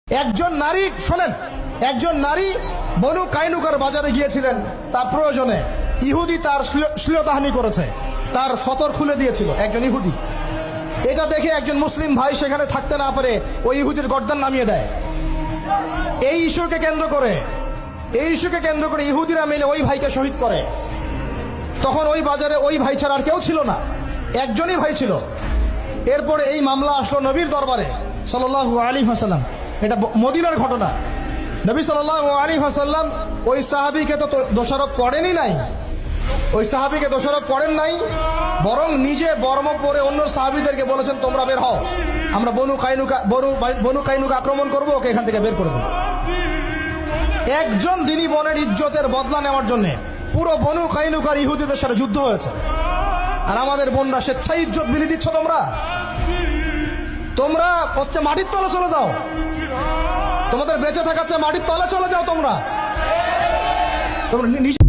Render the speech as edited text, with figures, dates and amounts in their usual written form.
একজন নারী, শোনেন, একজন নারী বনু কাইনুকার বাজারে গিয়েছিলেন তার প্রয়োজনে। ইহুদি তার শ্লীলতাহানি করেছে, তার সতর খুলে দিয়েছিল একজন ইহুদি। এটা দেখে একজন মুসলিম ভাই সেখানে থাকতে না পারে ওই ইহুদির গর্দান নামিয়ে দেয়। এই ইস্যুকে কেন্দ্র করে ইহুদিরা মিলে ওই ভাইকে শহীদ করে। তখন ওই বাজারে ওই ভাই ছাড়া আর কেউ ছিল না, একজনই ভাই ছিল। এরপরে এই মামলা আসলো নবীর দরবারে সাল্লাল্লাহু আলাইহি ওয়াসাল্লাম। এটা মদিনার ঘটনা। নবী সাল্লাল্লাহু আলাইহি ওয়াসাল্লাম ওই সাহাবীকে তো দোষারোপ করেনই নাই, ওই সাহাবীকে দোষারোপ করেন নাই, বরং নিজে বর্ম পরে অন্য সাহাবীদেরকে বলেছেন তোমরা বের হও, আমরা বনু কাইনুকা আক্রমণ করবো, ওকে এখান থেকে বের করে দেবো। একজন দিনী বোনের ইজ্জতের বদলা নেওয়ার জন্য পুরো বনু কাইনুকার ইহুদিদের সাথে যুদ্ধ হয়েছে। আর আমাদের বোনরা স্বেচ্ছায় ইজ্জত বিলি দিচ্ছ। তোমরা হচ্ছে মাটির তলে চলে যাও, তোমাদের বেঁচে থাকার চেয়ে মাটির তলে চলে যাও। তোমরা নিজে